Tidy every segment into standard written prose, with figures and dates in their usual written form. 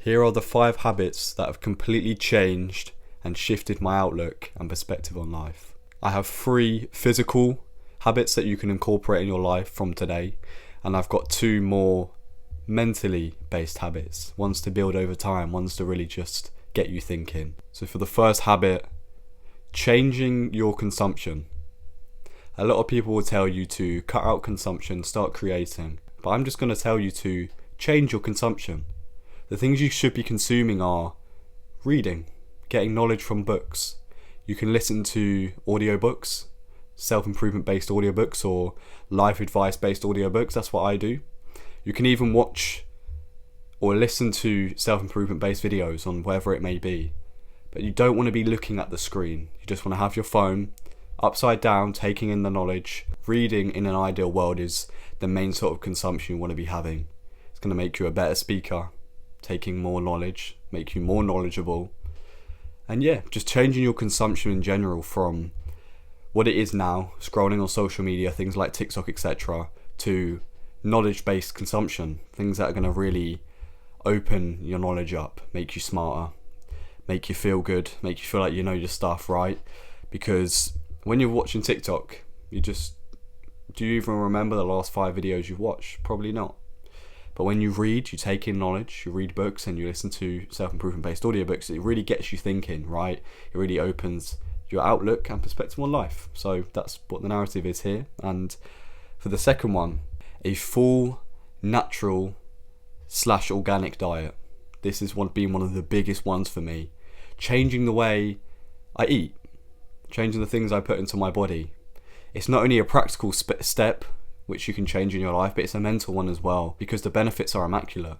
Here are the 5 habits that have completely changed and shifted my outlook and perspective on life. I have 3 physical habits that you can incorporate in your life from today, and I've got 2 more mentally based habits. One's to build over time, one's to really just get you thinking. So for the first habit, changing your consumption. A lot of people will tell you to cut out consumption, start creating, but I'm just going to tell you to change your consumption. The things you should be consuming are reading, getting knowledge from books. You can listen to audiobooks, self-improvement based audiobooks or life advice based audiobooks. That's what I do. You can even watch or listen to self-improvement based videos on wherever it may be. But you don't want to be looking at the screen. You just want to have your phone upside down, taking in the knowledge. Reading in an ideal world is the main sort of consumption you want to be having. It's going to make you a better speaker, taking more knowledge, make you more knowledgeable. And yeah, just changing your consumption in general from what it is now, scrolling on social media, things like TikTok, etc., to knowledge-based consumption, things that are going to really open your knowledge up, make you smarter, make you feel good, make you feel like you know your stuff, right? Because when you're watching TikTok, do you even remember the last 5 videos you've watched? Probably not. But when you read, you take in knowledge, you read books and you listen to self-improvement based audiobooks, it really gets you thinking, right? It really opens your outlook and perspective on life. So that's what the narrative is here. And for the second one, a full natural / organic diet. This is been one of the biggest ones for me. Changing the way I eat, changing the things I put into my body. It's not only a practical step which you can change in your life, but it's a mental one as well, because the benefits are immaculate.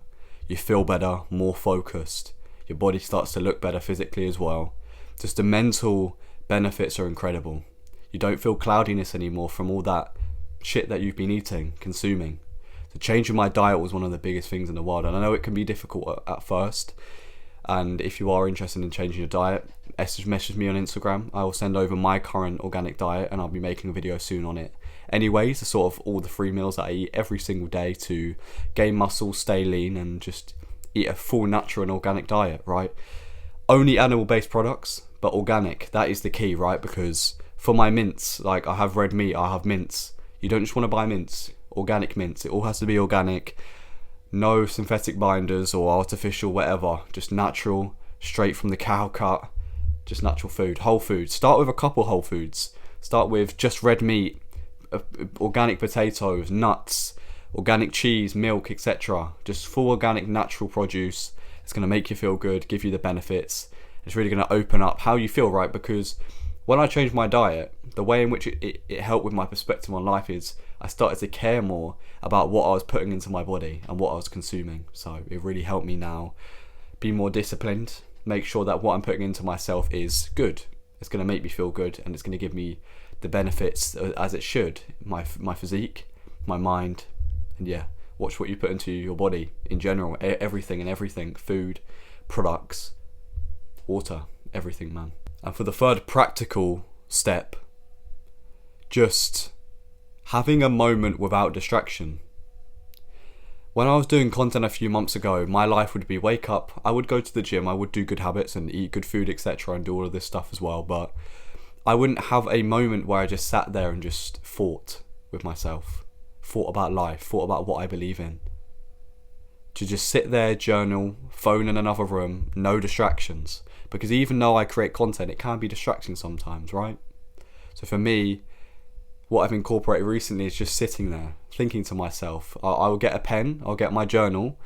You feel better, more focused. Your body starts to look better physically as well. Just the mental benefits are incredible. You don't feel cloudiness anymore from all that shit that you've been eating, consuming. So changing my diet was one of the biggest things in the world, and I know it can be difficult at first. And if you are interested in changing your diet, message me on Instagram. I will send over my current organic diet and I'll be making a video soon on it. Anyways, it's sort of all the 3 meals that I eat every single day to gain muscle, stay lean, and just eat a full natural and organic diet, right? Only animal-based products, but organic. That is the key, right? Because for my mints, like I have red meat, I have mints. You don't just want to buy mints, organic mints. It all has to be organic. No synthetic binders or artificial whatever. Just natural, straight from the cow cut. Just natural food, whole food. Start with a couple whole foods. Start with just red meat, organic potatoes, nuts, organic cheese, milk, etc. Just full organic natural produce. It's going to make you feel good, give you the benefits. It's really going to open up how you feel, right? Because when I changed my diet, the way in which it helped with my perspective on life is I started to care more about what I was putting into my body and what I was consuming. So it really helped me now be more disciplined, make sure that what I'm putting into myself is good. It's going to make me feel good and it's going to give me the benefits as it should. My physique, my mind, and yeah, watch what you put into your body in general. Everything, food, products, water, everything, man. And for the third practical step, just having a moment without distraction. When I was doing content a few months ago, my life would be wake up, I would go to the gym, I would do good habits and eat good food, etc. and do all of this stuff as well, but I wouldn't have a moment where I just sat there and just thought with myself, thought about life, thought about what I believe in. To just sit there, journal, phone in another room, no distractions. Because even though I create content, it can be distracting sometimes, right? So for me, what I've incorporated recently is just sitting there, thinking to myself. I will get a pen, I'll get my journal,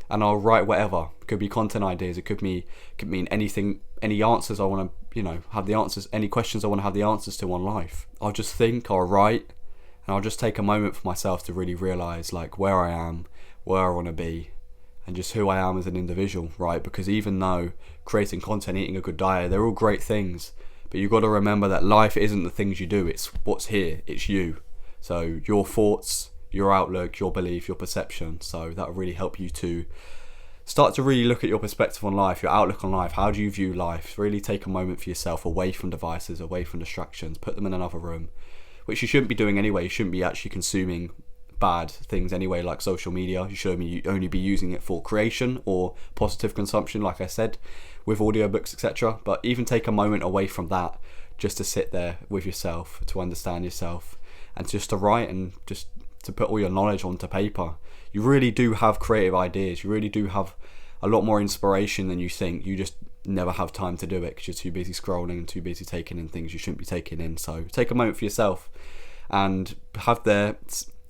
and I'll write whatever. It could be content ideas, it could mean anything, any answers I want to, have the answers, any questions I want to have the answers to on life. I'll just think, I'll write, and I'll just take a moment for myself to really realise like where I am, where I want to be, and just who I am as an individual, right? Because even though creating content, eating a good diet, they're all great things, but you've got to remember that life isn't the things you do, it's what's here, it's you. So your thoughts, your outlook, your belief, your perception. So that'll really help you to start to really look at your perspective on life, your outlook on life. How do you view life? Really take a moment for yourself, away from devices, away from distractions, put them in another room, which you shouldn't be doing anyway. You shouldn't be actually consuming bad things anyway, like social media. You should only be using it for creation or positive consumption, like I said, with audiobooks, etc. But even take a moment away from that, just to sit there with yourself, to understand yourself, and just to write and just to put all your knowledge onto paper. You really do have creative ideas. You really do have a lot more inspiration than you think. You just never have time to do it because you're too busy scrolling and too busy taking in things you shouldn't be taking in. So take a moment for yourself and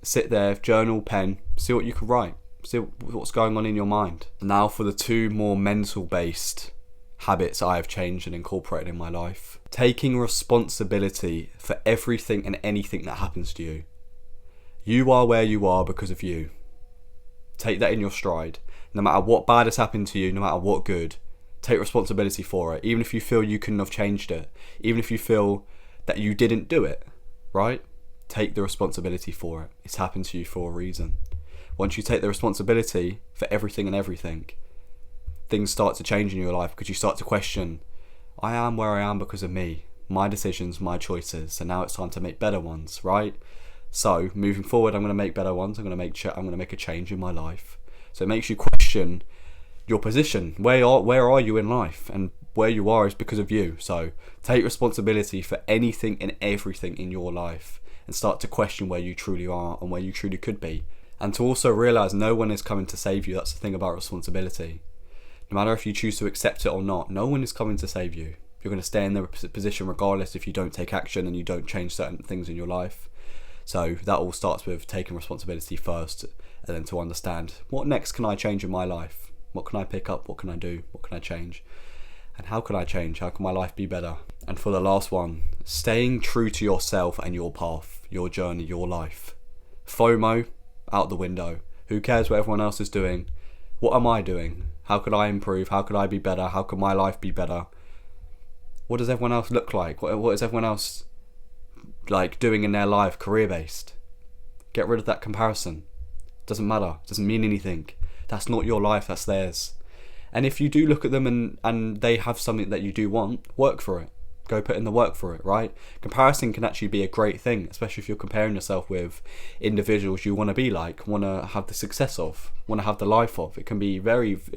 sit there, journal, pen, see what you can write, see what's going on in your mind. Now for the 2 more mental based habits I have changed and incorporated in my life. Taking responsibility for everything and anything that happens to you. You are where you are because of you. Take that in your stride. No matter what bad has happened to you, no matter what good, take responsibility for it. Even if you feel you couldn't have changed it, even if you feel that you didn't do it, right? Take the responsibility for it. It's happened to you for a reason. Once you take the responsibility for everything and everything, things start to change in your life because you start to question, I am where I am because of me, my decisions, my choices, and now it's time to make better ones, right? So moving forward, I'm going to make better ones. I'm going to make a change in my life. So it makes you question your position. Where are you in life? And where you are is because of you. So take responsibility for anything and everything in your life and start to question where you truly are and where you truly could be. And to also realize no one is coming to save you. That's the thing about responsibility. No matter if you choose to accept it or not, no one is coming to save you. You're going to stay in the position regardless if you don't take action and you don't change certain things in your life. So that all starts with taking responsibility first, and then to understand, what next can I change in my life? What can I pick up? What can I do? What can I change? And how can I change? How can my life be better? And for the last one, staying true to yourself and your path, your journey, your life. FOMO, out the window. Who cares what everyone else is doing? What am I doing? How could I improve? How could I be better? How could my life be better? What does everyone else look like? What is everyone else like doing in their life, career-based? Get rid of that comparison. Doesn't matter. Doesn't mean anything. That's not your life. That's theirs. And if you do look at them and they have something that you do want, work for it. Go put in the work for it, right? Comparison can actually be a great thing, especially if you're comparing yourself with individuals you want to be like, want to have the success of, want to have the life of. It can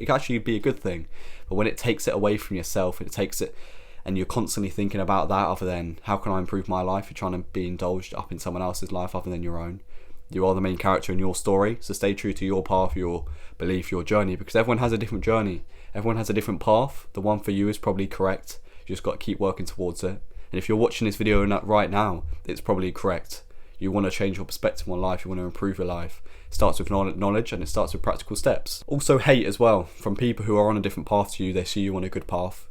actually be a good thing. But when it takes it away from yourself, and you're constantly thinking about that other than how can I improve my life, you're trying to be indulged up in someone else's life other than your own. You are the main character in your story, so stay true to your path, your belief, your journey, because everyone has a different journey. Everyone has a different path. The one for you is probably correct. You just got to keep working towards it. And if you're watching this video right now, it's probably correct. You want to change your perspective on life, you want to improve your life. It starts with knowledge and it starts with practical steps. Also hate as well, from people who are on a different path to you. They see you on a good path.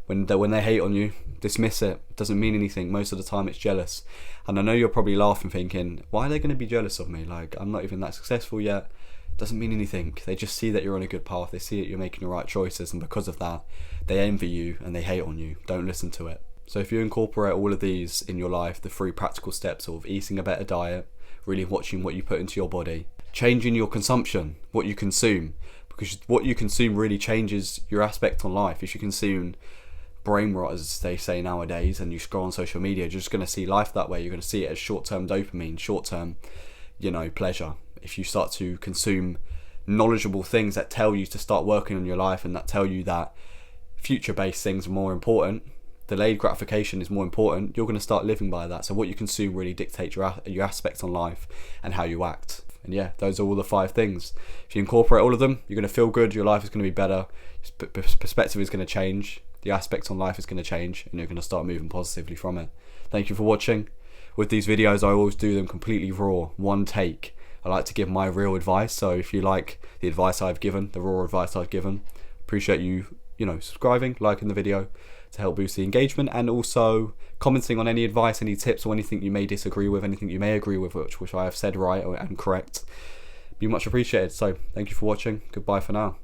When they hate on you, dismiss it. It doesn't mean anything. Most of the time it's jealous. And I know you're probably laughing thinking, why are they going to be jealous of me? Like, I'm not even that successful yet. It doesn't mean anything. They just see that you're on a good path. They see that you're making the right choices. And because of that, they envy you and they hate on you. Don't listen to it. So if you incorporate all of these in your life, the 3 practical steps of eating a better diet, really watching what you put into your body, changing your consumption, what you consume, because what you consume really changes your aspect on life. If you consume brain rot, as they say nowadays, and you scroll on social media, you're just going to see life that way. You're going to see it as short-term dopamine, short-term, pleasure. If you start to consume knowledgeable things that tell you to start working on your life and that tell you that future-based things are more important, delayed gratification is more important, you're going to start living by that. So what you consume really dictates your aspect on life and how you act. And yeah, those are all the 5 things. If you incorporate all of them, you're going to feel good, your life is going to be better, perspective is going to change, the aspect on life is going to change, and you're going to start moving positively from it. Thank you for watching. With these videos, I always do them completely raw, one take. I like to give my real advice, so if you like the advice I've given, the raw advice I've given, appreciate you, subscribing, liking the video to help boost the engagement, and also commenting on any advice, any tips, or anything you may disagree with, anything you may agree with, which I have said right and correct. Be much appreciated. So thank you for watching. Goodbye for now.